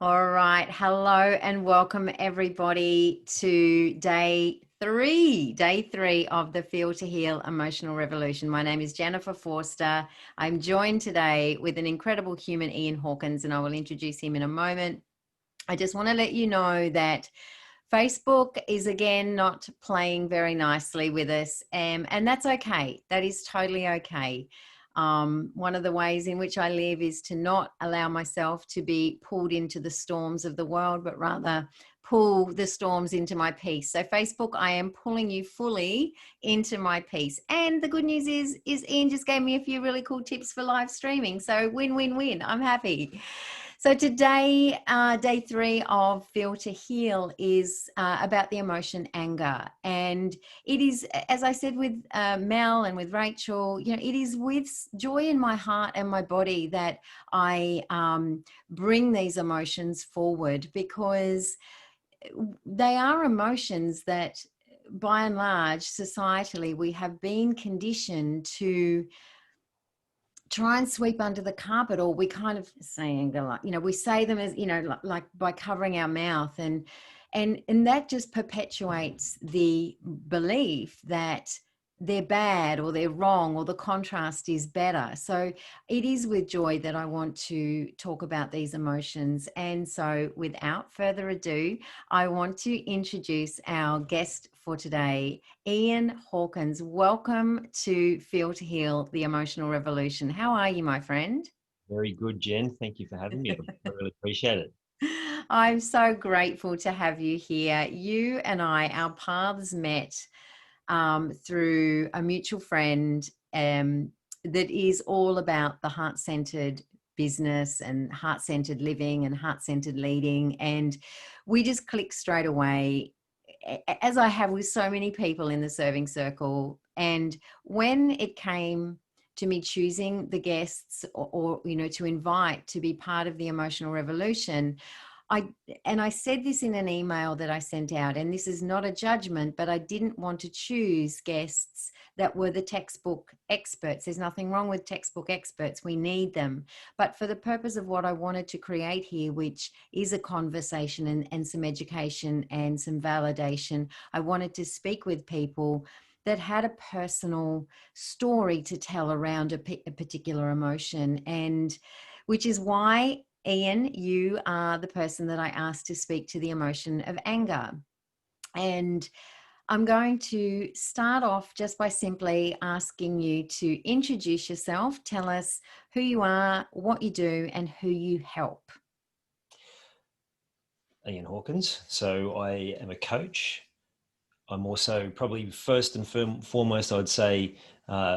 All right. Hello and welcome everybody to day three of the Feel to Heal Emotional Revolution. My name is Jennifer Forster. I'm joined today with an incredible human, Ian Hawkins, and I will introduce him in a moment. I just want to let you know that Facebook is again not playing very nicely with us, and that's okay. That is totally okay. One of the ways in which I live is to not allow myself to be pulled into the storms of the world, but rather pull the storms into my peace. So Facebook, I am pulling you fully into my peace. And the good news is Ian just gave me a few really cool tips for live streaming. So win, win, win. I'm happy. So today, day three of Feel to Heal is about the emotion anger. And it is, as I said with Mel and with Rachel, it is with joy in my heart and my body that I bring these emotions forward, because they are emotions that, by and large, societally, we have been conditioned to try and sweep under the carpet, or we kind of saying, we say them as, like by covering our mouth, and that just perpetuates the belief that they're bad or they're wrong or the contrast is better. So it is with joy that I want to talk about these emotions. And so without further ado, I want to introduce our guest for today, Ian Hawkins. Welcome to Feel to Heal, the Emotional Revolution. How are you, my friend? Very good, Jen. Thank you for having me. I really appreciate it. I'm so grateful to have you here. You and I, our paths met through a mutual friend that is all about the heart-centered business and heart-centered living and heart-centered leading. And we just clicked straight away, as I have with so many people in the serving circle. And when it came to me choosing the guests or to invite to be part of the emotional revolution, I said this in an email that I sent out, and this is not a judgment, but I didn't want to choose guests that were the textbook experts. There's nothing wrong with textbook experts. We need them. But for the purpose of what I wanted to create here, which is a conversation and some education and some validation, I wanted to speak with people that had a personal story to tell around a particular emotion. And which is why, Ian, you are the person that I asked to speak to the emotion of anger. And I'm going to start off just by simply asking you to introduce yourself, tell us who you are, what you do, and who you help. Ian Hawkins. So I am a coach. I'm also probably first and foremost, I'd say,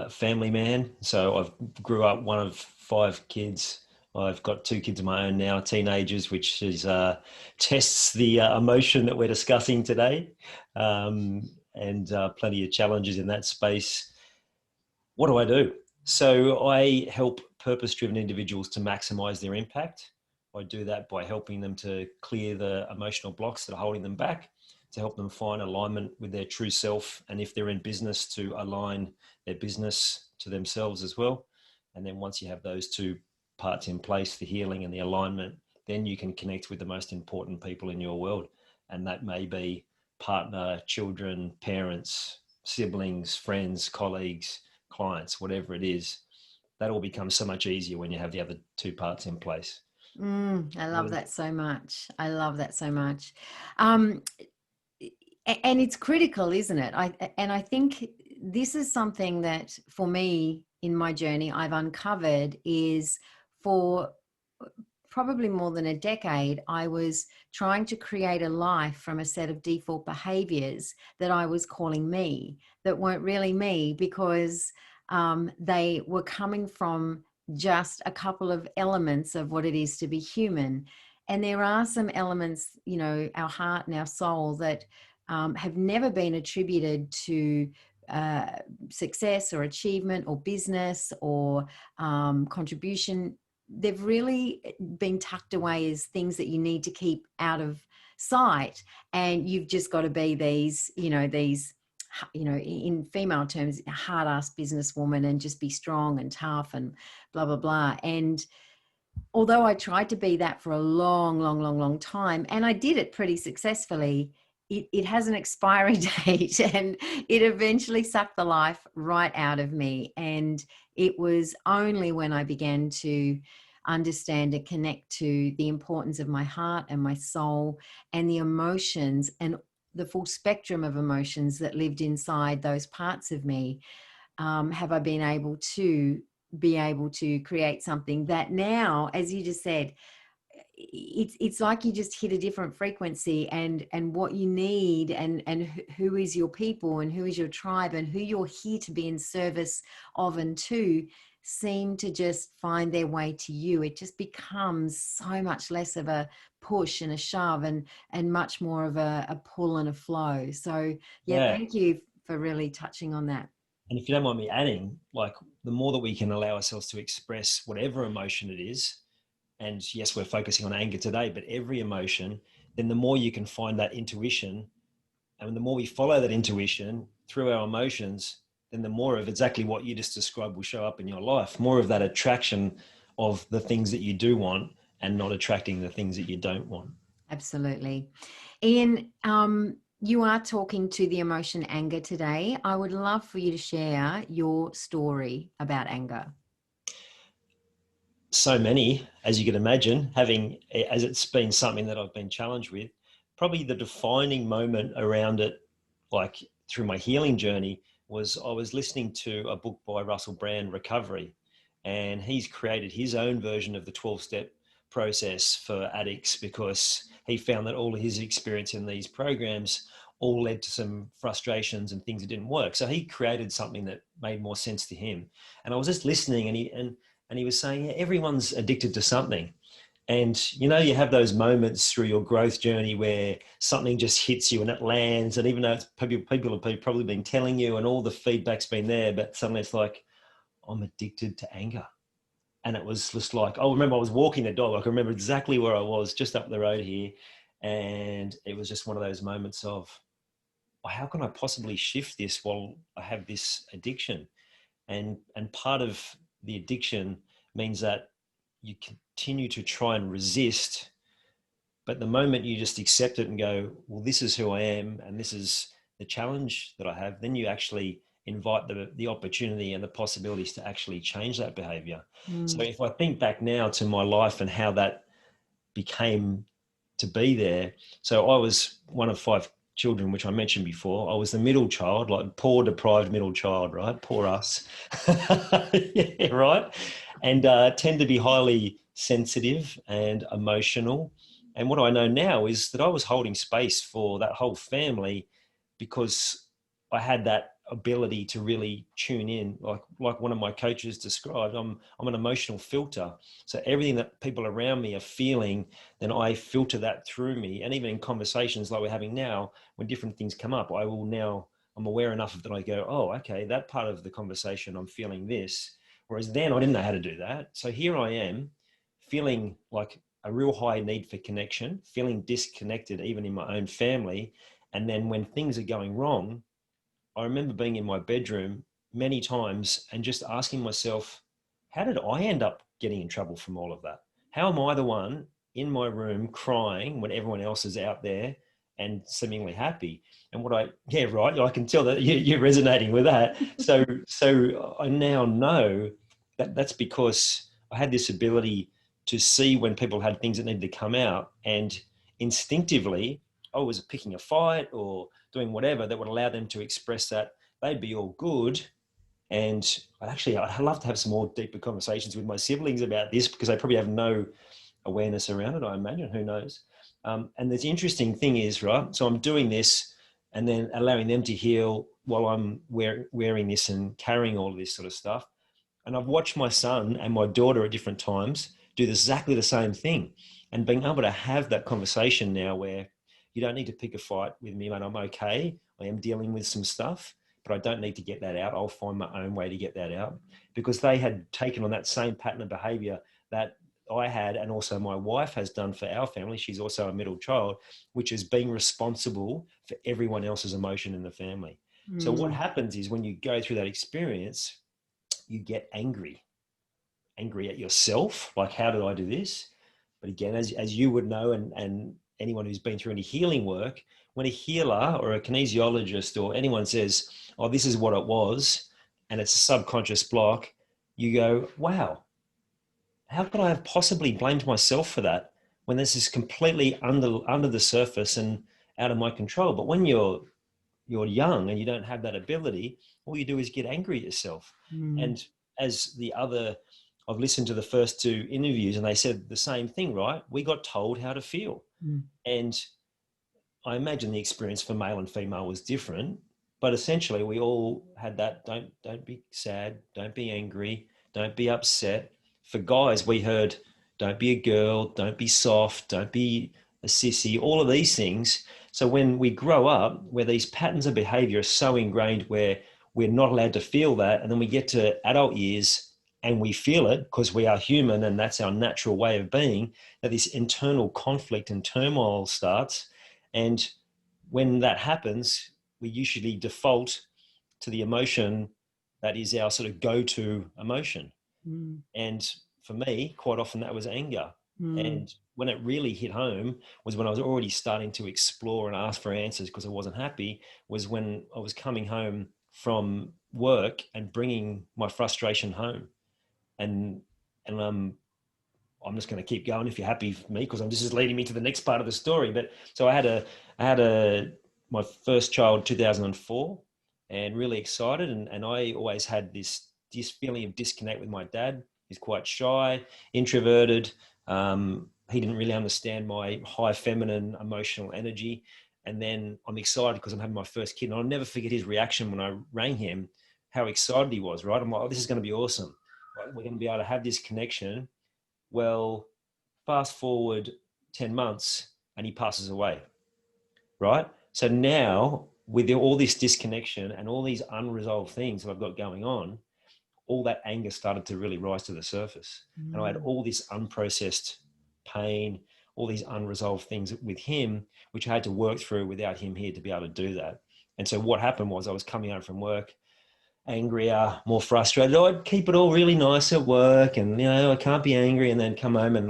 family man. So I've grew up one of five kids. I've got two kids of my own now, teenagers, which is tests the emotion that we're discussing today, and plenty of challenges in that space. What do I do? So I help purpose-driven individuals to maximize their impact. I do that by helping them to clear the emotional blocks that are holding them back, to help them find alignment with their true self, and if they're in business, to align their business to themselves as well. And then once you have those two parts in place, the healing and the alignment, then you can connect with the most important people in your world. And that may be partner, children, parents, siblings, friends, colleagues, clients, whatever it is. That all becomes so much easier when you have the other two parts in place. I love that so much. I love that so much. Um, and it's critical, isn't it? I think this is something that for me in my journey I've uncovered is, for probably more than a decade, I was trying to create a life from a set of default behaviors that I was calling me, that weren't really me, because they were coming from just a couple of elements of what it is to be human. And there are some elements, our heart and our soul, that have never been attributed to success or achievement or business or contribution. They've really been tucked away as things that you need to keep out of sight. And you've just got to be these, in female terms, hard-ass businesswoman, and just be strong and tough and blah, blah, blah. And although I tried to be that for a long time, and I did it pretty successfully, it has an expiry date, and it eventually sucked the life right out of me. And it was only when I began to understand and connect to the importance of my heart and my soul and the emotions and the full spectrum of emotions that lived inside those parts of me, have I been able to create something that now, as you just said, it's like you just hit a different frequency, and what you need, and who is your people and who is your tribe and who you're here to be in service of and to, seem to just find their way to you. It just becomes so much less of a push and a shove, and much more of a pull and a flow. So yeah, Yeah. thank you for really touching on that. And if you don't mind me adding, like the more that we can allow ourselves to express whatever emotion it is, and yes, we're focusing on anger today, but every emotion, then the more you can find that intuition. And the more we follow that intuition through our emotions, then the more of exactly what you just described will show up in your life. More of that attraction of the things that you do want and not attracting the things that you don't want. Absolutely. Ian, you are talking to the emotion anger today. I would love for you to share your story about anger. So many, as you can imagine, as it's been something that I've been challenged with, probably the defining moment around it, like through my healing journey, was I was listening to a book by Russell Brand, Recovery, and he's created his own version of the 12-step process for addicts because he found that all of his experience in these programs all led to some frustrations and things that didn't work. So he created something that made more sense to him. And I was just listening, and he was saying, yeah, everyone's addicted to something. And, you know, you have those moments through your growth journey where something just hits you and it lands. And even though people have probably been telling you and all the feedback's been there, but suddenly it's like, I'm addicted to anger. And it was just like, I remember I was walking the dog. I can remember exactly where I was just up the road here. And it was just one of those moments of, well, how can I possibly shift this while I have this addiction? And part of the addiction means that you continue to try and resist, but the moment you just accept it and go, well, this is who I am and this is the challenge that I have, then you actually invite the opportunity and the possibilities to actually change that behavior. So Mm. if I think back now to my life and how that became to be there. So I was one of 5 children, which I mentioned before. I was the middle child, like poor, deprived middle child, right? Poor us. Yeah, right. And tend to be highly sensitive and emotional. And what I know now is that I was holding space for that whole family because I had that ability to really tune in, like one of my coaches described. I'm an emotional filter. So everything that people around me are feeling, then I filter that through me. And even in conversations like we're having now, when different things come up, I'm aware enough of that I go, oh, okay, that part of the conversation, I'm feeling this. Whereas then I didn't know how to do that. So here I am feeling like a real high need for connection, feeling disconnected even in my own family. And then when things are going wrong, I remember being in my bedroom many times and just asking myself, how did I end up getting in trouble from all of that? How am I the one in my room crying when everyone else is out there and seemingly happy? And yeah, right. I can tell that you're resonating with that. So I now know that that's because I had this ability to see when people had things that needed to come out, and instinctively I was picking a fight or doing whatever that would allow them to express that. They'd be all good. And I'd love to have some more deeper conversations with my siblings about this because they probably have no awareness around it, I imagine, who knows. And the interesting thing is, right, so I'm doing this and then allowing them to heal while I'm wearing this and carrying all of this sort of stuff. And I've watched my son and my daughter at different times do exactly the same thing. And being able to have that conversation now where you don't need to pick a fight with me, mate, I'm okay. I am dealing with some stuff, but I don't need to get that out. I'll find my own way to get that out, because they had taken on that same pattern of behavior that I had, and also my wife has done for our family. She's also a middle child, which is being responsible for everyone else's emotion in the family. So what Mm. happens is when you go through that experience, you get angry. angry at yourself, like, how did I do this? But again, as you would know, and anyone who's been through any healing work, when a healer or a kinesiologist or anyone says, oh, this is what it was, and it's a subconscious block, you go, wow, how could I have possibly blamed myself for that when this is completely under the surface and out of my control? But when you're young and you don't have that ability, all you do is get angry at yourself. And as I've listened to the first two interviews and they said the same thing, right? We got told how to feel. And I imagine the experience for male and female was different, but essentially we all had that, don't be sad, don't be angry, don't be upset. For guys, we heard, don't be a girl, don't be soft, don't be a sissy, all of these things. So when we grow up, where these patterns of behavior are so ingrained where we're not allowed to feel that, and then we get to adult years and we feel it because we are human and that's our natural way of being, that this internal conflict and turmoil starts. And when that happens, we usually default to the emotion that is our sort of go-to emotion. And for me, quite often that was anger. And when it really hit home was when I was already starting to explore and ask for answers because I wasn't happy, was when I was coming home from work and bringing my frustration home. And I'm just going to keep going if you're happy for me, because this is leading me to the next part of the story. But so I had my first child 2004 and really excited. And I always had this feeling of disconnect with my dad. He's quite shy, introverted. He didn't really understand my high feminine emotional energy. And then I'm excited because I'm having my first kid. And I'll never forget his reaction when I rang him, how excited he was, right? I'm like, oh, this is going to be awesome. Right? We're going to be able to have this connection. Well, fast forward 10 months and he passes away, right? So now with all this disconnection and all these unresolved things that I've got going on, all that anger started to really rise to the surface. And I had all this unprocessed pain, all these unresolved things with him, which I had to work through without him here to be able to do that. And so what happened was I was coming home from work, angrier, more frustrated. I'd keep it all really nice at work and, I can't be angry, and then come home and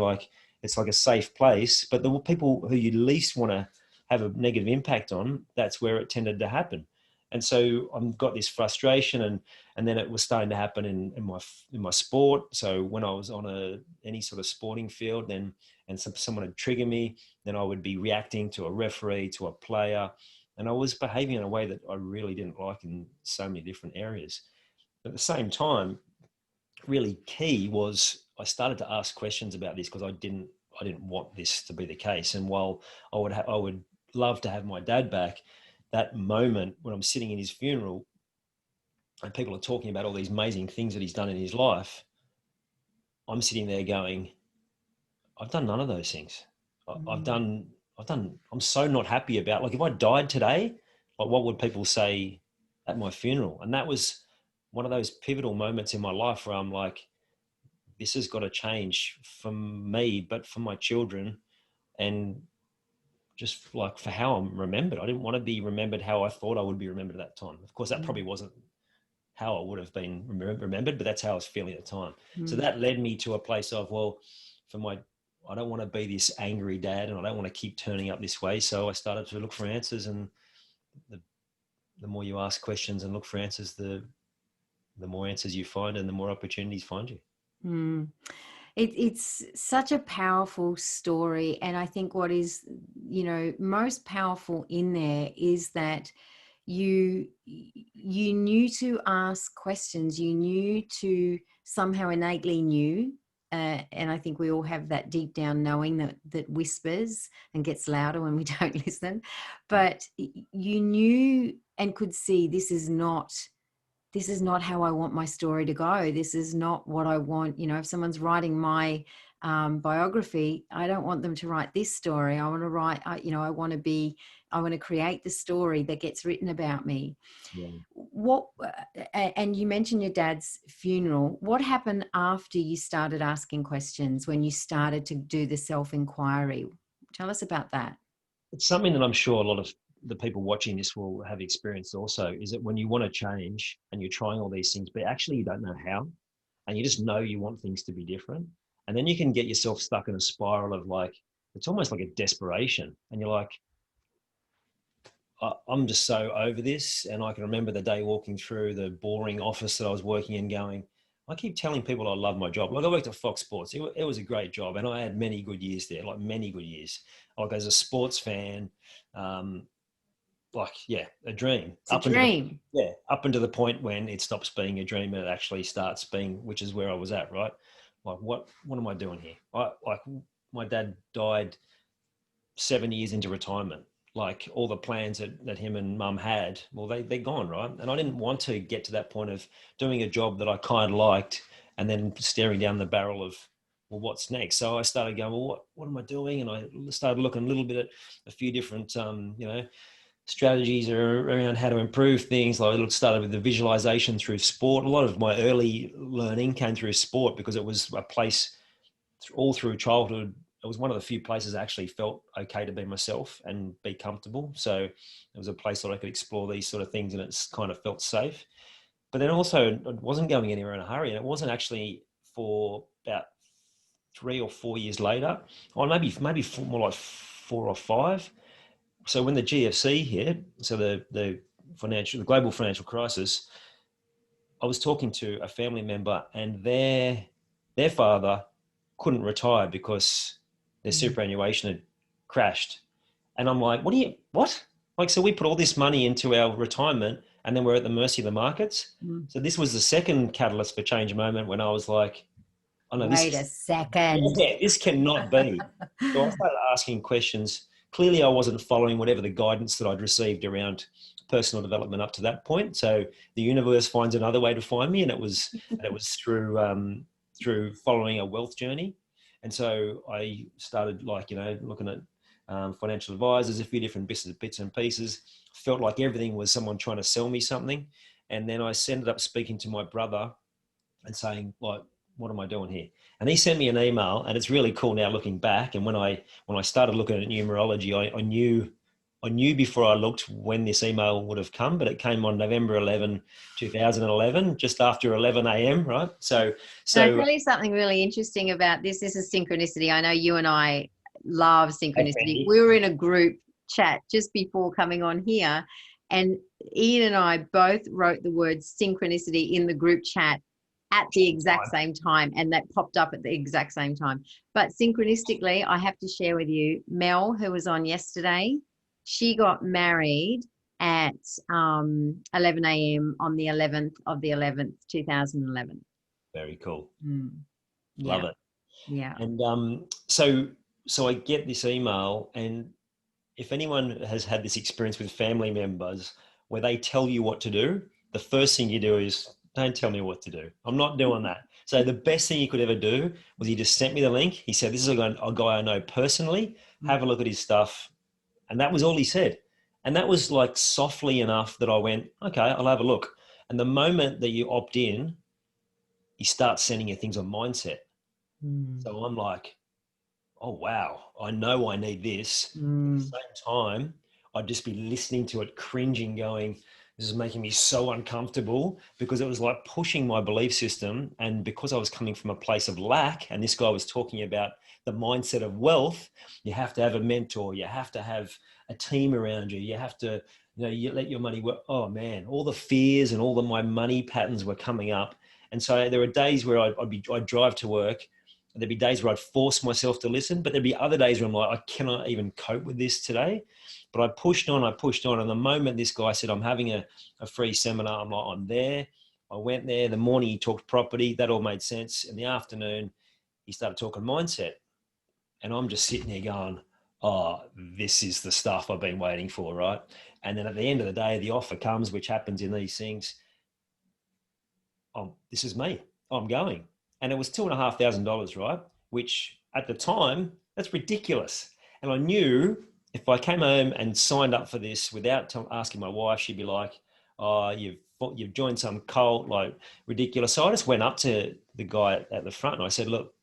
it's like a safe place. But the people who you least want to have a negative impact on, that's where it tended to happen. And so I've got this frustration, and then it was starting to happen in my sport. So when I was on any sort of sporting field, and someone would trigger me, then I would be reacting to a referee, to a player, and I was behaving in a way that I really didn't like in so many different areas. But at the same time, really key was I started to ask questions about this because I didn't want this to be the case. And while I would love to have my dad back, that moment when I'm sitting in his funeral and people are talking about all these amazing things that he's done in his life, I'm sitting there going, I've done none of those things. I'm so not happy about, like, if I died today, like, what would people say at my funeral? And that was one of those pivotal moments in my life where I'm like, this has got to change for me, but for my children, and just like for how I'm remembered. I didn't want to be remembered how I thought I would be remembered at that time. Of course, that probably wasn't how I would have been remembered, but that's how I was feeling at the time. So that led me to a place of, well, I don't want to be this angry dad, and I don't want to keep turning up this way. So I started to look for answers, and the more you ask questions and look for answers, the more answers you find, and the more opportunities find you. It's such a powerful story. And I think what is, most powerful in there is that you knew to ask questions. You knew to somehow innately knew. And I think we all have that deep down knowing that whispers and gets louder when we don't listen. But you knew and could see this is not how I want my story to go. This is not what I want. If someone's writing my biography, I don't want them to write this story. I want to write, I want to create the story that gets written about me. Yeah. And you mentioned your dad's funeral. What happened after you started asking questions, when you started to do the self-inquiry? Tell us about that. It's something that I'm sure a lot of the people watching this will have experienced also, is that when you want to change and you're trying all these things, but actually you don't know how. and you just know you want things to be different. And then you can get yourself stuck in a spiral of like, it's almost like a desperation. And you're like, I'm just so over this. And I can remember the day walking through the boring office that I was working in going, I keep telling people I love my job. Like I worked at Fox Sports. It was a great job. And I had many good years there, like many good years. Like as a sports fan, like, yeah, a dream. It's a dream. Up until the point when it stops being a dream and it actually starts being, which is where I was at, right? Like, what am I doing here? Like my dad died 7 years into retirement. Like all the plans that him and mum had, well, they're gone, right? And I didn't want to get to that point of doing a job that I kind of liked and then staring down the barrel of, well, what's next? So I started going, well, what am I doing? And I started looking a little bit at a few different, strategies around how to improve things. Like it started with the visualization through sport. A lot of my early learning came through sport because it was a place all through childhood. It was one of the few places I actually felt okay to be myself and be comfortable. So it was a place that I could explore these sort of things and it's kind of felt safe. But then also it wasn't going anywhere in a hurry. And it wasn't actually for about 3 or 4 years later, or maybe more like 4 or 5. So when the GFC hit, so the global financial crisis, I was talking to a family member and their father couldn't retire because their superannuation had crashed. And I'm like, what? Like, so we put all this money into our retirement and then we're at the mercy of the markets. So this was the second catalyst for change moment when I was like, oh no, Wait a second. this cannot be. So I started asking questions. Clearly I wasn't following whatever the guidance that I'd received around personal development up to that point. So the universe finds another way to find me. And it was through following a wealth journey. And so I started looking at financial advisors, a few different bits and pieces, felt like everything was someone trying to sell me something. And then I ended up speaking to my brother and saying, like, what am I doing here? And he sent me an email, and it's really cool now looking back. And when I started looking at numerology, I knew before I looked when this email would have come, but it came on November 11, 2011, just after 11 a.m. Right. So I'll tell you something really interesting about this. This is synchronicity. I know you and I love synchronicity. We were in a group chat just before coming on here, and Ian and I both wrote the word synchronicity in the group chat at the exact same time, and that popped up at the exact same time. But synchronistically, I have to share with you, Mel, who was on yesterday, she got married at 11 a.m. on the 11th of the 11th, 2011. Very cool. Yeah. Love it. Yeah. And so I get this email, and if anyone has had this experience with family members where they tell you what to do, the first thing you do is, don't tell me what to do. I'm not doing that. So the best thing he could ever do was he just sent me the link. He said, this is a guy I know personally. Have a look at his stuff. And that was all he said. And that was like softly enough that I went, okay, I'll have a look. And the moment that you opt in, he starts sending you things on mindset. So I'm like, oh, wow, I know I need this. At the same time, I'd just be listening to it, cringing, going, this is making me so uncomfortable, because it was like pushing my belief system. And because I was coming from a place of lack, and this guy was talking about the mindset of wealth, you have to have a mentor, you have to have a team around you, you have to, you let your money work. Oh man, all the fears and all of my money patterns were coming up. And so there were days where I'd drive to work, and there'd be days where I'd force myself to listen, but there'd be other days where I'm like, I cannot even cope with this today. But I pushed on. And the moment this guy said, I'm having a free seminar, I'm like, I'm there. I went there. The morning he talked property, that all made sense. In the afternoon, he started talking mindset. And I'm just sitting there going, oh, this is the stuff I've been waiting for, right? And then at the end of the day, the offer comes, which happens in these things. Oh, this is me. I'm going. And it was $2,500, right? Which at the time, that's ridiculous. And I knew if I came home and signed up for this without asking my wife, she'd be like, oh, you've joined some cult, like ridiculous. So I just went up to the guy at the front and I said, look,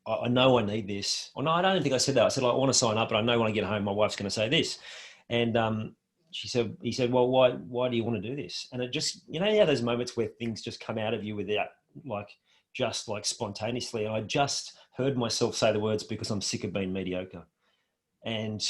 I know I need this. Oh, no, I don't think I said that. I said, I want to sign up, but I know when I get home, my wife's going to say this. And he said, well, why do you want to do this? And it just, those moments where things just come out of you without like just like spontaneously. And I just heard myself say the words, because I'm sick of being mediocre. And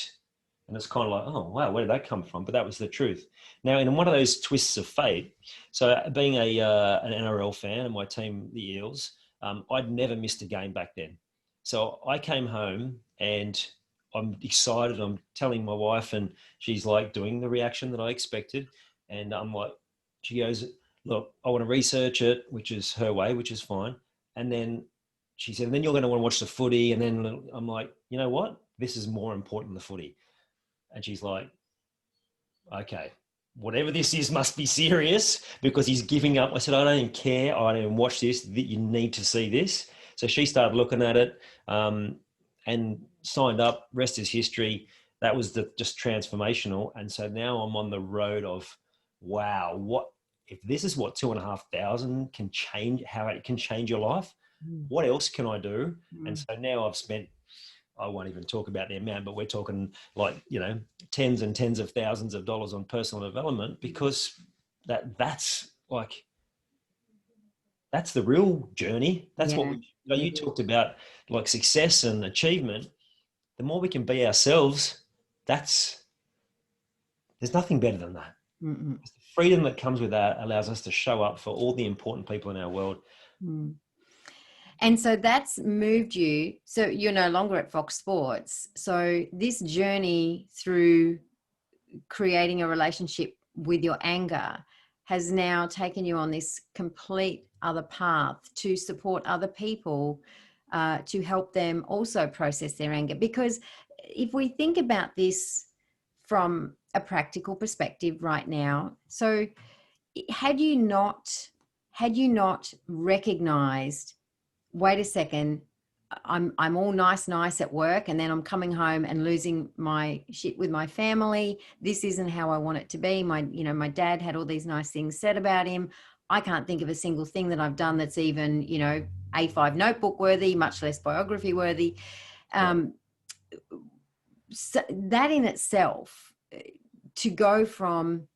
it's kind of like, oh, wow, where did that come from? But that was the truth. Now, in one of those twists of fate, so being an NRL fan and my team, the Eels, I'd never missed a game back then. So I came home and I'm excited. I'm telling my wife, and she's like doing the reaction that I expected. And I'm like, she goes, look, I want to research it, which is her way, which is fine. And then she said, and then you're going to want to watch the footy. And then I'm like, you know what? This is more important than the footy. And she's like, okay, whatever this is must be serious, because he's giving up. I said, I don't even care. I don't even watch this. You need to see this. So she started looking at it and signed up. Rest is history. That was just transformational. And so now I'm on the road of, wow, what if this is what 2,500 can change, how it can change your life? What else can I do? And so now I've spent, I won't even talk about the amount, but we're talking like, tens and tens of thousands of dollars on personal development, because that's the real journey. That's what you talked about, like success and achievement. The more we can be ourselves, there's nothing better than that. The freedom that comes with that allows us to show up for all the important people in our world. And so that's moved you. So you're no longer at Fox Sports. So this journey through creating a relationship with your anger has now taken you on this complete other path to support other people, to help them also process their anger. Because if we think about this from a practical perspective right now, so had you not recognized, wait a second, I'm all nice at work, and then I'm coming home and losing my shit with my family. This isn't how I want it to be. My dad had all these nice things said about him. I can't think of a single thing that I've done that's even, A5 notebook worthy, much less biography worthy. So that in itself, to go from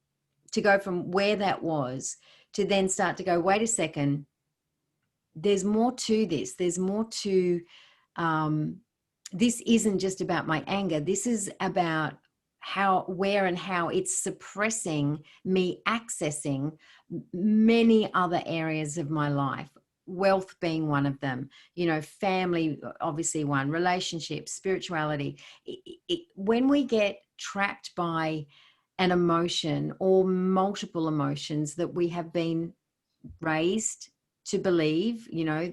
where that was to then start to go, wait a second, there's more to this. There's more to, this isn't just about my anger. This is about where and how it's suppressing me accessing many other areas of my life. Wealth being one of them, family, obviously one, relationships, spirituality. When we get trapped by an emotion or multiple emotions that we have been raised to believe,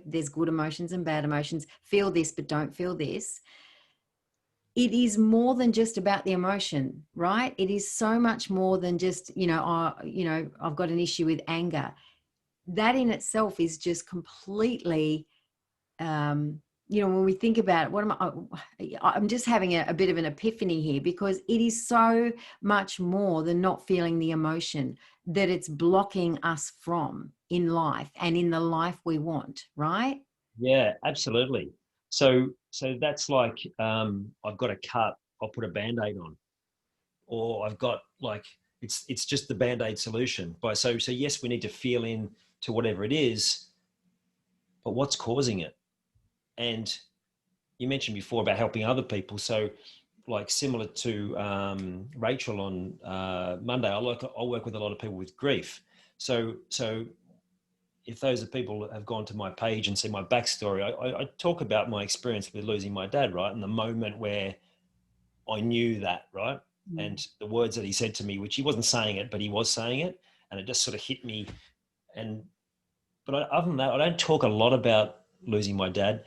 there's good emotions and bad emotions, feel this, but don't feel this. It is more than just about the emotion, right? It is so much more than just, I've got an issue with anger. That in itself is just completely, when we think about it, I'm just having a bit of an epiphany here, because it is so much more than not feeling the emotion that it's blocking us from in life and in the life we want, right? Yeah, absolutely. So that's like, I've got a cut, I'll put a Band-Aid on, or I've got like, it's just the Band-Aid solution. So yes, we need to feel in to whatever it is, but what's causing it? And you mentioned before about helping other people. So like similar to Rachel on Monday, I work with a lot of people with grief. So if those are people that have gone to my page and see my backstory, I talk about my experience with losing my dad, right? And the moment where I knew that, right? And the words that he said to me, which he wasn't saying it, but he was saying it, and it just sort of hit me. But other than that, I don't talk a lot about losing my dad.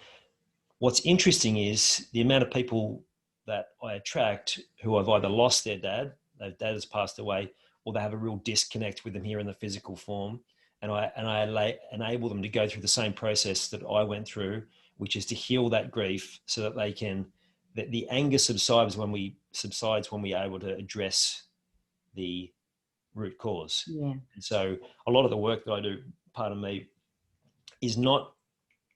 What's interesting is the amount of people that I attract who have either lost their dad has passed away, or they have a real disconnect with them here in the physical form. And I enable them to go through the same process that I went through, which is to heal that grief so that that the anger subsides when we're able to address the root cause. Yeah. And so a lot of the work that I do, part of me, is not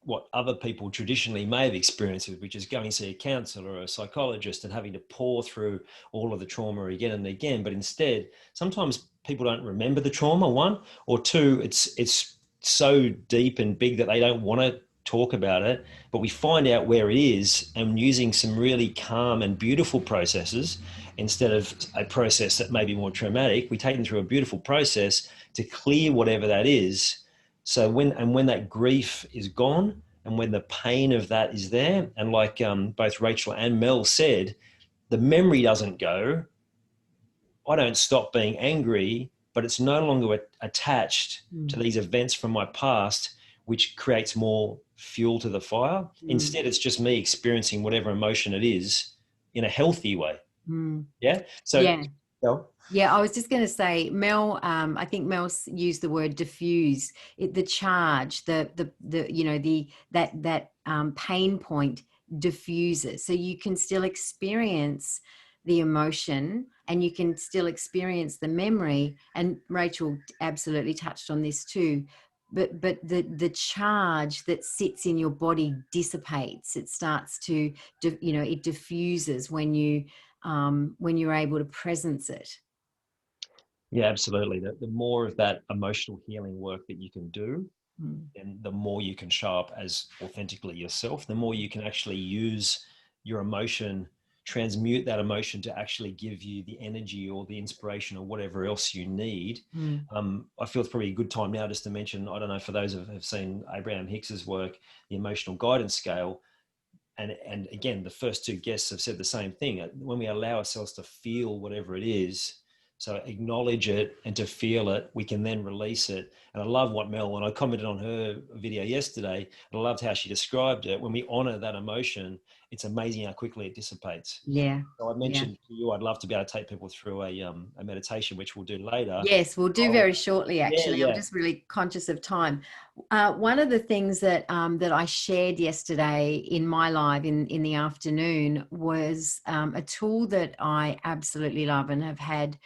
what other people traditionally may have experienced, which is going to see a counselor or a psychologist and having to pour through all of the trauma again and again. But instead, sometimes people don't remember the trauma, one, or two, it's so deep and big that they don't want to talk about it, but we find out where it is, and using some really calm and beautiful processes instead of a process that may be more traumatic, we take them through a beautiful process to clear whatever that is. So when that grief is gone and when the pain of that is there, and like both Rachel and Mel said, the memory doesn't go. I don't stop being angry, but it's no longer attached to these events from my past, which creates more fuel to the fire. Instead, it's just me experiencing whatever emotion it is in a healthy way. Yeah. So, Yeah. Mel? Yeah, I was just going to say, Mel. I think Mel used the word diffuse. The charge, that pain point diffuses, so you can still experience the emotion and you can still experience the memory. And Rachel absolutely touched on this too. But the charge that sits in your body dissipates. It starts to, it diffuses when you're able to presence it. Yeah, absolutely. The more of that emotional healing work that you can do, Mm. and the more you can show up as authentically yourself, the more you can actually use your emotion, transmute that emotion to actually give you the energy or the inspiration or whatever else you need. Mm. I feel it's probably a good time now just to mention, I don't know, for those who have seen Abraham Hicks's work, the emotional guidance scale. And again, the first two guests have said the same thing. When we allow ourselves to feel whatever it is, so acknowledge it and to feel it, we can then release it. And I love what Mel, and I commented on her video yesterday, and I loved how she described it. When we honor that emotion, it's amazing how quickly it dissipates. Yeah. So I Yeah. mentioned to you, I'd love to be able to take people through a meditation, which we'll do later. Yes, we'll do very shortly, Yeah, actually. I'm yeah. just really conscious of time. One of the things that I shared yesterday in my live in the afternoon was a tool that I absolutely love and have had.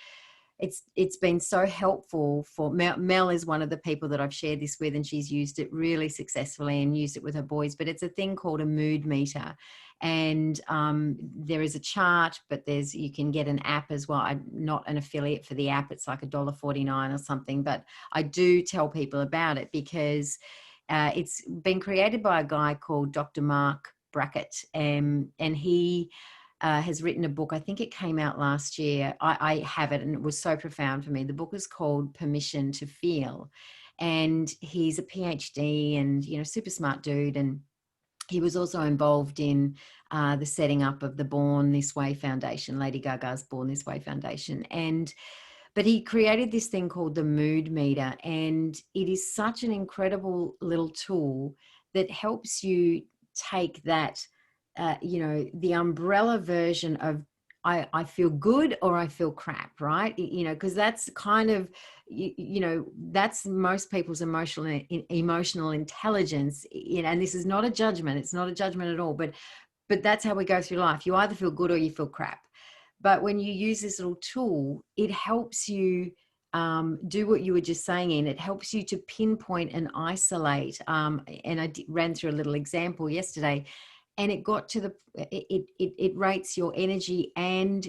It's been so helpful for Mel. Mel is one of the people that I've shared this with, and she's used it really successfully and used it with her boys. But it's a thing called a mood meter, and there is a chart, but you can get an app as well. I'm not an affiliate for the app. It's like $1.49 or something, but I do tell people about it because it's been created by a guy called Dr. Mark Brackett, and he has written a book. I think it came out last year. I have it, and it was so profound for me. The book is called Permission to Feel, and he's a PhD and super smart dude. And he was also involved in the setting up of the Born This Way Foundation, Lady Gaga's Born This Way Foundation, but he created this thing called the mood meter, and it is such an incredible little tool that helps you take that, the umbrella version of I feel good or I feel crap, right? Because that's kind of, that's most people's emotional intelligence. And this is not a judgment. It's not a judgment at all, but that's how we go through life. You either feel good or you feel crap. But when you use this little tool, it helps you do what you were just saying, and it helps you to pinpoint and isolate. And I ran through a little example yesterday, and it got to it rates your energy and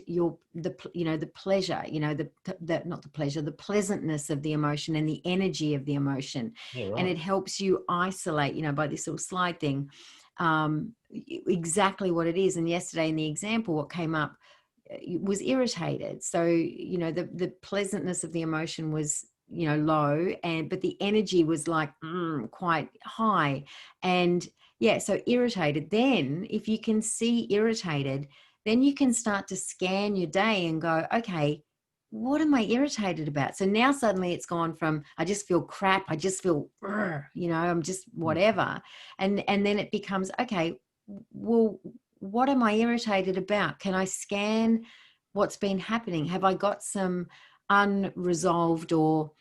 the pleasure, not the pleasure, the pleasantness of the emotion and the energy of the emotion. Yeah, right. And it helps you isolate, by this little slide thing, exactly what it is. And yesterday in the example, what came up was irritated. So, the pleasantness of the emotion was, low, but the energy was like quite high. And yeah, so irritated. Then if you can see irritated, then you can start to scan your day and go, okay, what am I irritated about? So now suddenly it's gone from, I just feel crap, I just feel, I'm just whatever. And then it becomes, okay, well, what am I irritated about? Can I scan what's been happening? Have I got some unresolved or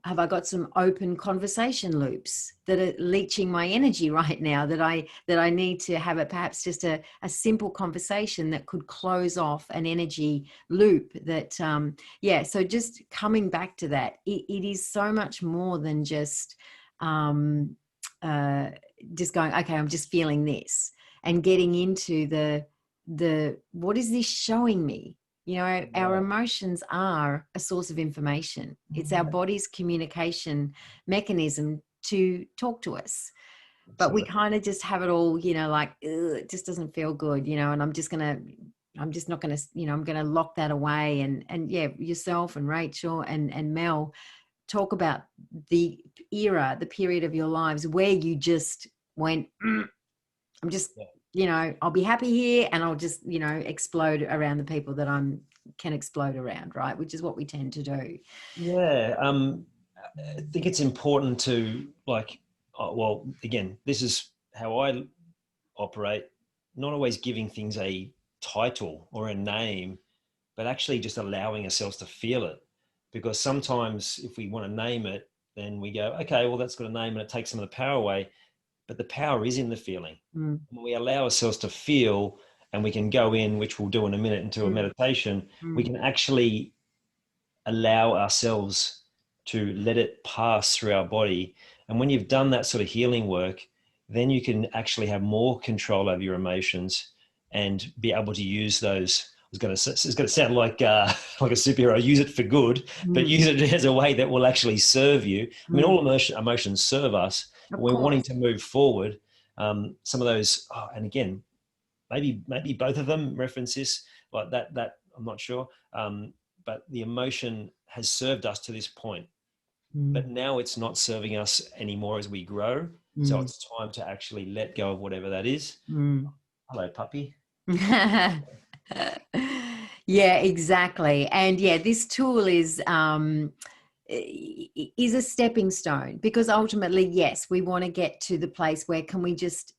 have I got some open conversation loops that are leaching my energy right now that I need to have perhaps just a simple conversation that could close off an energy loop that, so just coming back to that, it is so much more than just going, okay, I'm just feeling this, and getting into the what is this showing me? You know, our emotions are a source of information. It's our body's communication mechanism to talk to us. But we kind of just have it all, you know, like, it just doesn't feel good, you know, and I'm just not going to, you know, I'm going to lock that away. And yeah, yourself and Rachel and Mel talk about the period of your lives where you just went, I'm just, you know, I'll be happy here and I'll just, you know, explode around the people that can explode around, right? Which is what we tend to do. Yeah. I think it's important to well, again, this is how I operate, not always giving things a title or a name, but actually just allowing ourselves to feel it. Because sometimes if we want to name it, then we go, okay, well, that's got a name and it takes some of the power away. But the power is in the feeling. When we allow ourselves to feel, and we can go in, which we'll do in a minute, into a meditation, we can actually allow ourselves to let it pass through our body. And when you've done that sort of healing work, then you can actually have more control over your emotions and be able to use those. It's going to sound like a superhero. Use it for good, but use it as a way that will actually serve you. I mean, all emotions serve us. But we're wanting to move forward. Some of those, and again, maybe both of them reference this, like that I'm not sure. But the emotion has served us to this point, but now it's not serving us anymore as we grow. So it's time to actually let go of whatever that is. Hello, puppy. Yeah, exactly. And yeah, this tool is a stepping stone, because ultimately, yes, we want to get to the place where can we just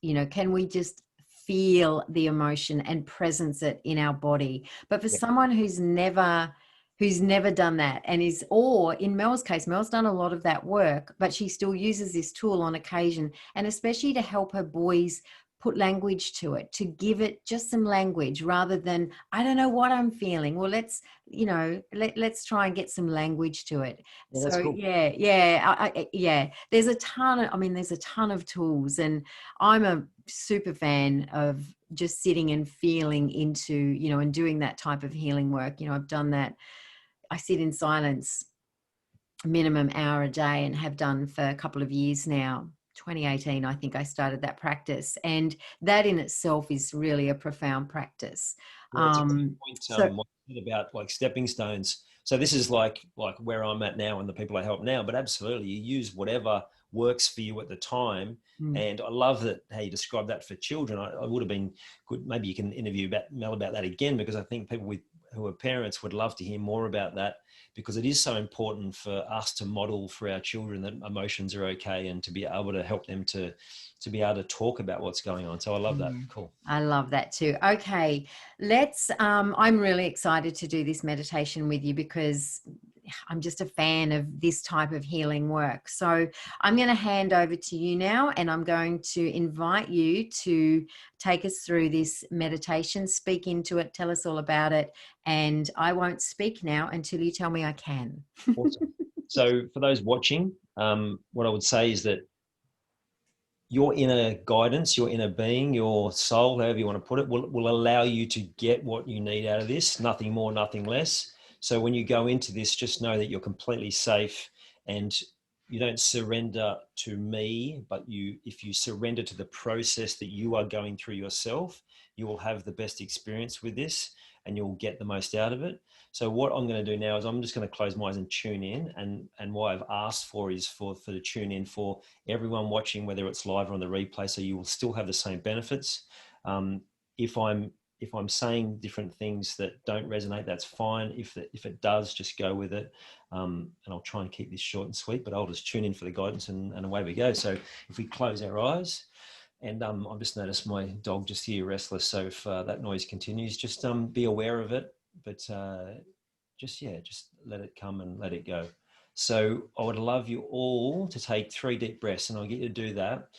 feel the emotion and presence it in our body. But for someone who's never done that, or in Mel's case, Mel's done a lot of that work, but she still uses this tool on occasion, and especially to help her boys put language to it, to give it just some language rather than, I don't know what I'm feeling. Well, let's try and get some language to it. Yeah, so cool. yeah, there's a ton of tools, and I'm a super fan of just sitting and feeling into, and doing that type of healing work. I've done that. I sit in silence minimum hour a day and have done for a couple of years now. 2018, I think I started that practice, and that in itself is really a profound practice. Yeah, it's a good point, what you said about like stepping stones. So this is like where I'm at now and the people I help now, but absolutely you use whatever works for you at the time. And I love that how you describe that for children. I would have been good. Maybe you can interview Mel about that again, because I think people who are parents would love to hear more about that, because it is so important for us to model for our children that emotions are okay, and to be able to help them to be able to talk about what's going on. So I love that. Cool. I love that too. Okay, I'm really excited to do this meditation with you, because I'm just a fan of this type of healing work. So I'm going to hand over to you now, and I'm going to invite you to take us through this meditation, speak into it, tell us all about it. And I won't speak now until you tell me I can. Awesome. So for those watching, what I would say is that your inner guidance, your inner being, your soul, however you want to put it, will allow you to get what you need out of this, nothing more, nothing less. So when you go into this, just know that you're completely safe, and you don't surrender to me, but if you surrender to the process that you are going through yourself, you will have the best experience with this, and you'll get the most out of it. So what I'm going to do now is I'm just going to close my eyes and tune in. And what I've asked for is for the tune in for everyone watching, whether it's live or on the replay, so you will still have the same benefits. If I'm saying different things that don't resonate, that's fine. If it does, just go with it. And I'll try and keep this short and sweet, but I'll just tune in for the guidance, and away we go. So if we close our eyes, and I've just noticed my dog just here restless. So if that noise continues, just be aware of it, but just let it come and let it go. So I would love you all to take 3 deep breaths, and I'll get you to do that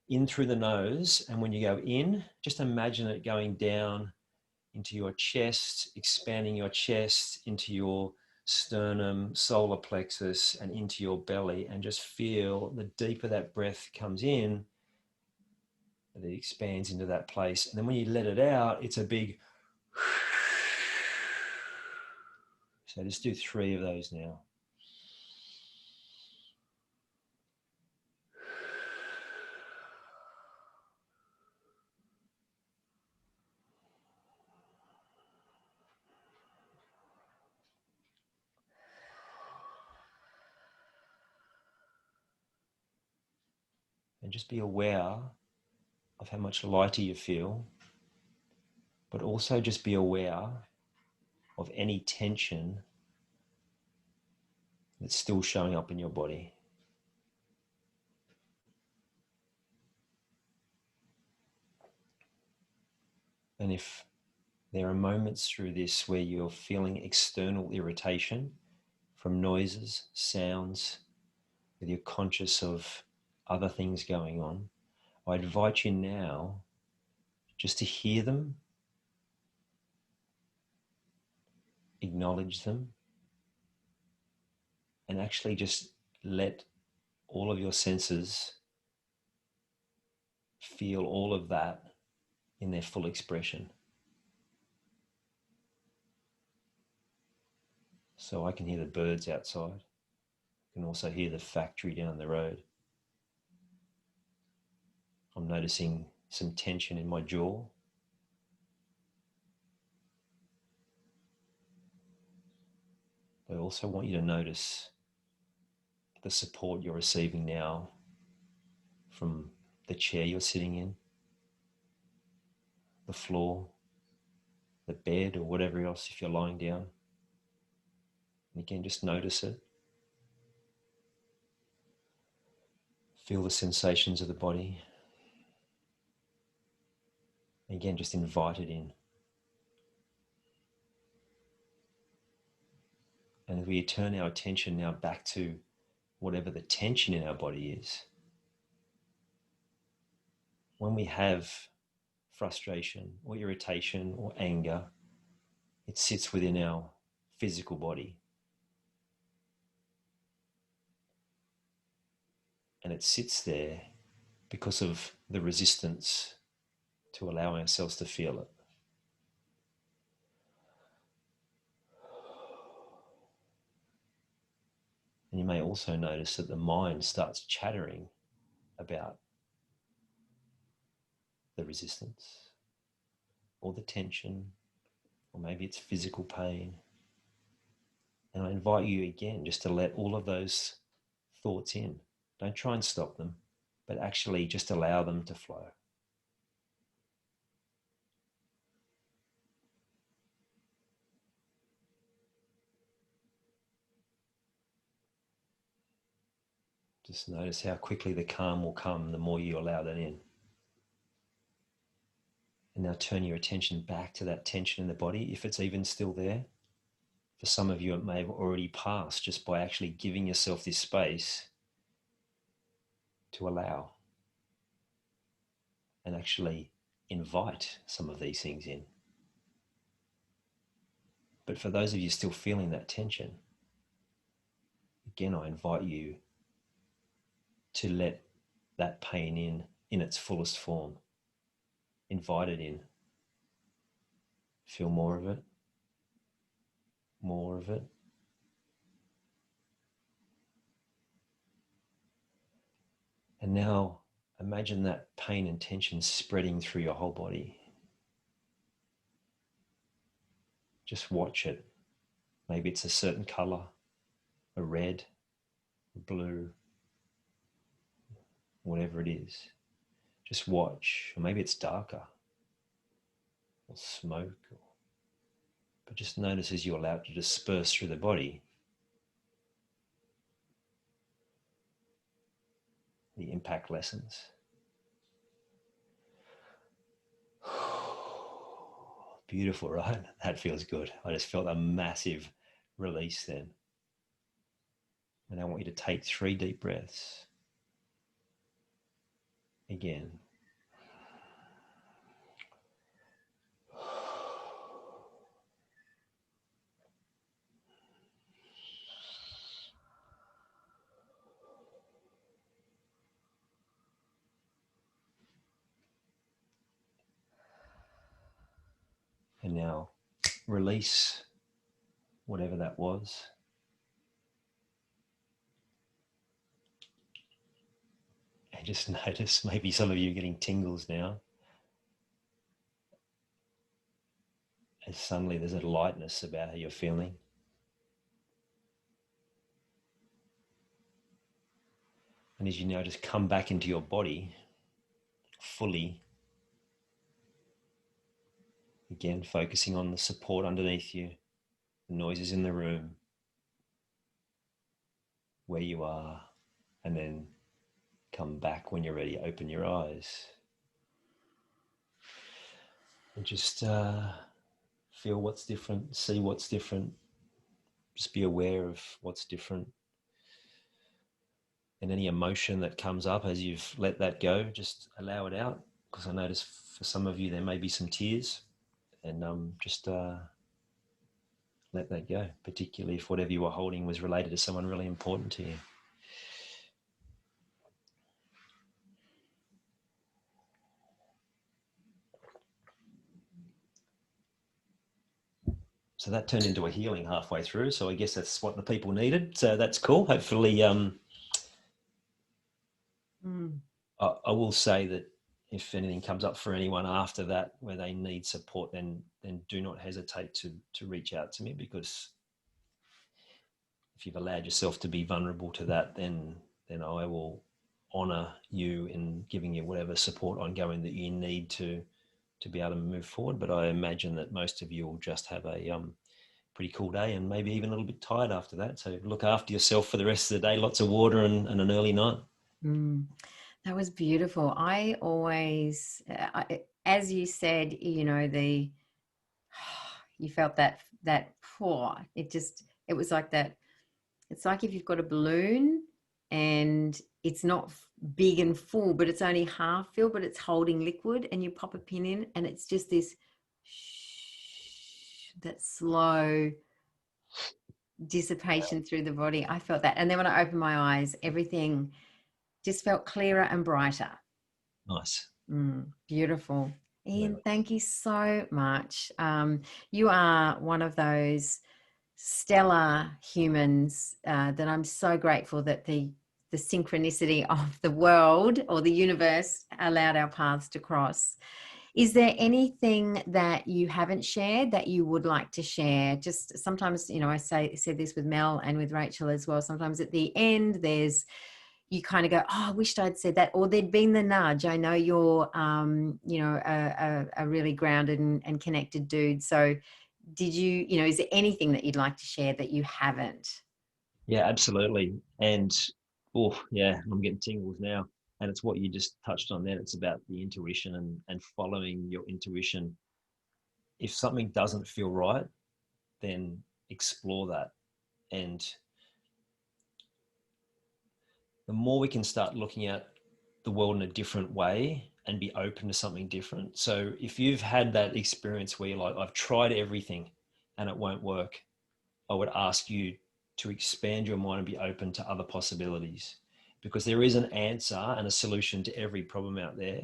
in through the nose. And when you go in, just imagine it going down into your chest, expanding your chest into your sternum, solar plexus, and into your belly, and just feel the deeper that breath comes in, that it expands into that place. And then when you let it out, it's a big So just do 3 of those now. And just be aware of how much lighter you feel, but also just be aware of any tension that's still showing up in your body. And if there are moments through this where you're feeling external irritation from noises, sounds, whether you're conscious of other things going on, I invite you now just to hear them, acknowledge them, and actually just let all of your senses feel all of that in their full expression. So I can hear the birds outside. I can also hear the factory down the road. I'm noticing some tension in my jaw. I also want you to notice the support you're receiving now from the chair you're sitting in, the floor, the bed, or whatever else if you're lying down. And again, just notice it. Feel the sensations of the body. Again, just invite it in. And if we turn our attention now back to whatever the tension in our body is, when we have frustration or irritation or anger, it sits within our physical body. And it sits there because of the resistance to allow ourselves to feel it. And you may also notice that the mind starts chattering about the resistance or the tension, or maybe it's physical pain. And I invite you again just to let all of those thoughts in. Don't try and stop them, but actually just allow them to flow. Just notice how quickly the calm will come the more you allow that in. And now turn your attention back to that tension in the body, if it's even still there. For some of you, it may have already passed just by actually giving yourself this space to allow and actually invite some of these things in. But for those of you still feeling that tension, again, I invite you to let that pain in its fullest form. Invite it in. Feel more of it. More of it. And now imagine that pain and tension spreading through your whole body. Just watch it. Maybe it's a certain color, a red, a blue, whatever it is. Just watch. Or maybe it's darker, or smoke. But just notice as you allow it to disperse through the body, the impact lessens. Beautiful, right? That feels good. I just felt a massive release then. And I want you to take 3 deep breaths. Again. And now release whatever that was. And just notice, maybe some of you are getting tingles now, as suddenly there's a lightness about how you're feeling. And as you notice, come back into your body fully. Again, focusing on the support underneath you, the noises in the room, where you are, and then come back when you're ready. Open your eyes. And just feel what's different, see what's different. Just be aware of what's different. And any emotion that comes up as you've let that go, just allow it out. Because I notice for some of you, there may be some tears. And just let that go, particularly if whatever you were holding was related to someone really important to you. So that turned into a healing halfway through. So I guess that's what the people needed. So that's cool. Hopefully, I will say that if anything comes up for anyone after that where they need support, then do not hesitate to reach out to me, because if you've allowed yourself to be vulnerable to that, then I will honor you in giving you whatever support ongoing that you need to be able to move forward. But I imagine that most of you will just have a pretty cool day and maybe even a little bit tired after that. So look after yourself for the rest of the day. Lots of water and an early night. That was beautiful. I always, as you said, you know, you felt that pour. It was like that. It's like if you've got a balloon and it's not big and full, but it's only half filled, but it's holding liquid, and you pop a pin in and it's just this that slow dissipation through the body. I felt that. And then when I opened my eyes, everything just felt clearer and brighter. Nice. Beautiful. Ian, thank you so much. You are one of those stellar humans that I'm so grateful that the synchronicity of the world or the universe allowed our paths to cross. Is there anything that you haven't shared that you would like to share? Just sometimes, you know, I said this with Mel and with Rachel as well. Sometimes at the end, you kind of go, oh, I wished I'd said that, or there'd been the nudge. I know you're, you know, a really grounded and connected dude. So is there anything that you'd like to share that you haven't? Yeah, absolutely. And, I'm getting tingles now. And it's what you just touched on then. It's about the intuition and following your intuition. If something doesn't feel right, then explore that. And the more we can start looking at the world in a different way and be open to something different. So if you've had that experience where you're like, I've tried everything and it won't work, I would ask you to expand your mind and be open to other possibilities, because there is an answer and a solution to every problem out there.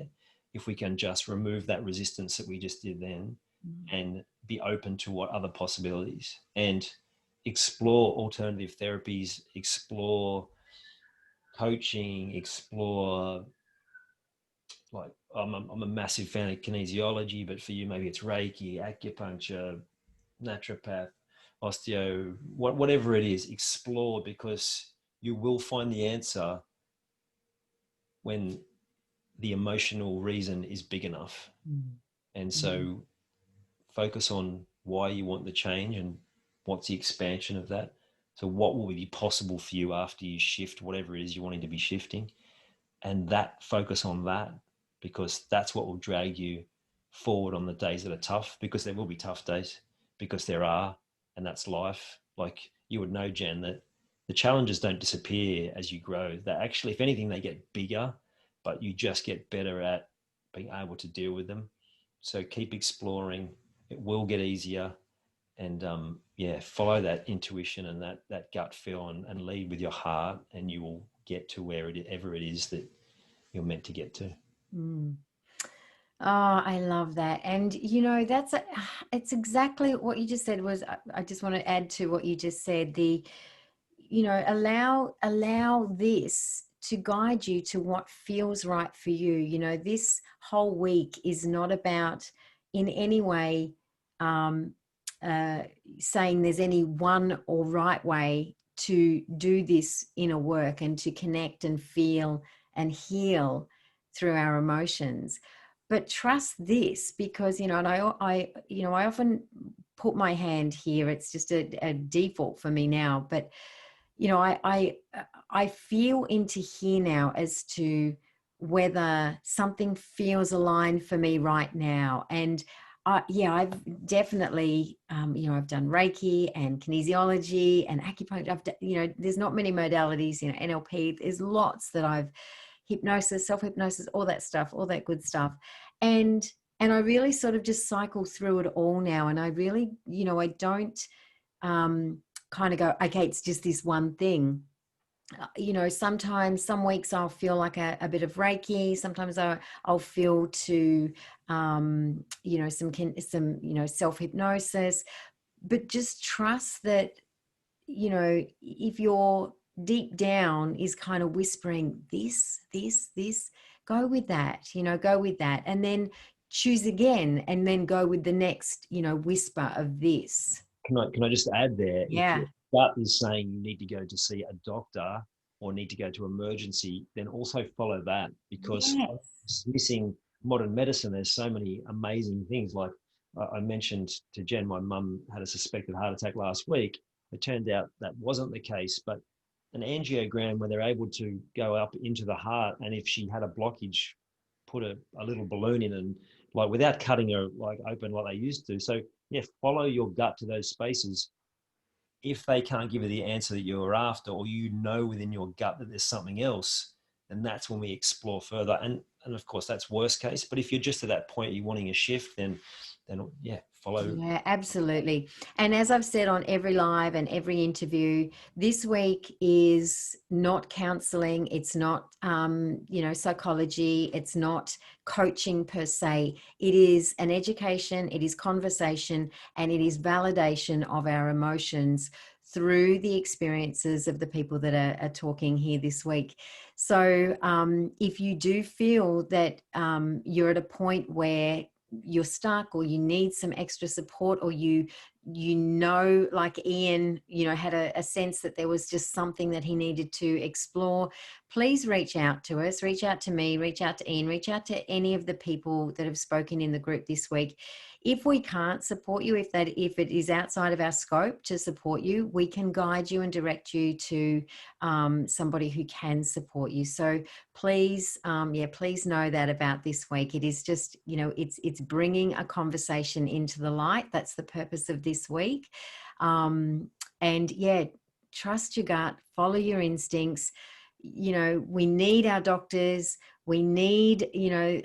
If we can just remove that resistance that we just did then and be open to what other possibilities, and explore alternative therapies, explore coaching, explore, like I'm a massive fan of kinesiology, but for you maybe it's Reiki, acupuncture, naturopath, osteo, whatever it is. Explore, because you will find the answer when the emotional reason is big enough. And so focus on why you want the change and what's the expansion of that. So what will be possible for you after you shift whatever it is you're wanting to be shifting, and that focus on that, because that's what will drag you forward on the days that are tough, because there will be tough days, because there are, and that's life. Like you would know, Jen, that the challenges don't disappear as you grow. That actually, if anything, they get bigger, but you just get better at being able to deal with them. So keep exploring. It will get easier. And follow that intuition and that gut feel, and lead with your heart, and you will get to wherever it is that you're meant to get to. Oh, I love that. And that's it's exactly what you just said. Was I just want to add to what you just said, the allow this to guide you to what feels right for you. This whole week is not about in any way um, uh, saying there's any one or right way to do this inner work and to connect and feel and heal through our emotions. But trust this, because and I often put my hand here. It's just a default for me now, but I feel into here now as to whether something feels aligned for me right now. And yeah, I've definitely, I've done Reiki and kinesiology and acupuncture. There's not many modalities, NLP. There's lots that I've hypnosis, self-hypnosis, all that stuff, all that good stuff. And I really sort of just cycle through it all now. And I really, I don't kind of go, okay, it's just this one thing. Sometimes some weeks I'll feel like a bit of Reiki. Sometimes I'll feel to, some self-hypnosis, but just trust that, if you're deep down is kind of whispering this, go with that, go with that. And then choose again and then go with the next, whisper of this. Can I just add there, if Yeah. your gut is saying you need to go to see a doctor or need to go to emergency, then also follow that, because Yes. dismissing modern medicine, there's so many amazing things. Like I mentioned to Jen, my mum had a suspected heart attack last week. It turned out that wasn't the case, but an angiogram where they're able to go up into the heart, and if she had a blockage, put a little balloon in, and like without cutting her like open like they used to. So yeah, follow your gut to those spaces. If they can't give you the answer that you're after, or within your gut that there's something else, then that's when we explore further. And of course that's worst case. But if you're just at that point you're wanting a shift, then yeah, follow. Yeah, absolutely. And as I've said on every live and every interview, this week is not counseling. It's not, psychology. It's not coaching per se. It is an education. It is conversation, and it is validation of our emotions through the experiences of the people that are talking here this week. So if you do feel that you're at a point where you're stuck, or you need some extra support, or like Ian had a sense that there was just something that he needed to explore, please reach out to us, reach out to me, reach out to Ian, reach out to any of the people that have spoken in the group this week. If we can't support you, if it is outside of our scope to support you, we can guide you and direct you to somebody who can support you. So please, please know that about this week. It is just, it's bringing a conversation into the light. That's the purpose of this week. And yeah, trust your gut, follow your instincts. We need our doctors, we need,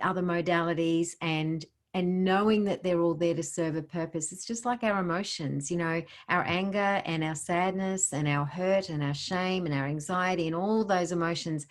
other modalities, and knowing that they're all there to serve a purpose. It's just like our emotions, our anger and our sadness and our hurt and our shame and our anxiety and all those emotions.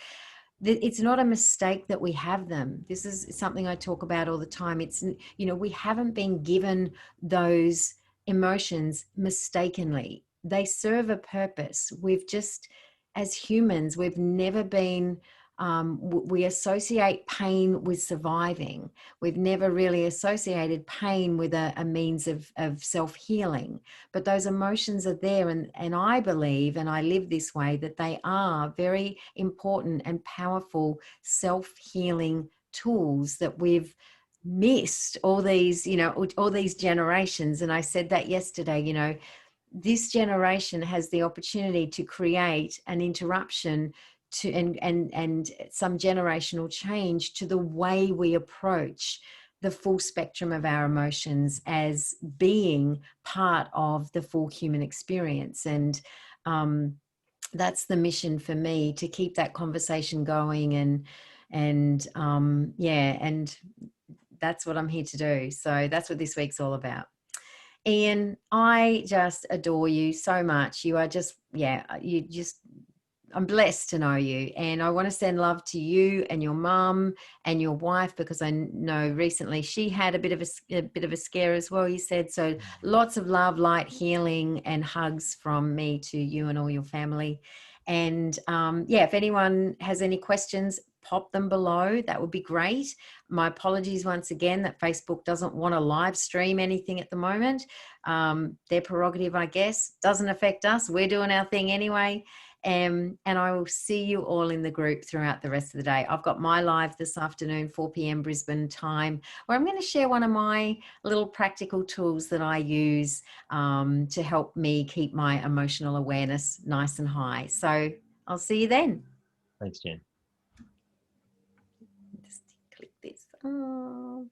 It's not a mistake that we have them. This is something I talk about all the time. It's, we haven't been given those emotions mistakenly. They serve a purpose. We've just, as humans, we've never been, we associate pain with surviving. We've never really associated pain with a means of self-healing. But those emotions are there. And I believe, and I live this way, that they are very important and powerful self-healing tools that we've missed all these generations. And I said that yesterday. This generation has the opportunity to create an interruption to and some generational change to the way we approach the full spectrum of our emotions as being part of the full human experience. And that's the mission for me, to keep that conversation going. And that's what I'm here to do. So that's what this week's all about. Ian, I just adore you so much. You are just, I'm blessed to know you, and I want to send love to you and your mum and your wife, because I know recently she had a bit of a scare as well, you said. So lots of love, light, healing, and hugs from me to you and all your family. And yeah, if anyone has any questions, pop them below. That would be great. My apologies once again that Facebook doesn't want to live stream anything at the moment. Their prerogative, I guess. Doesn't affect us. We're doing our thing anyway. And I will see you all in the group throughout the rest of the day. I've got my live this afternoon, 4 p.m. Brisbane time, where I'm going to share one of my little practical tools that I use to help me keep my emotional awareness nice and high. So I'll see you then. Thanks, Jen. Just click this. Oh.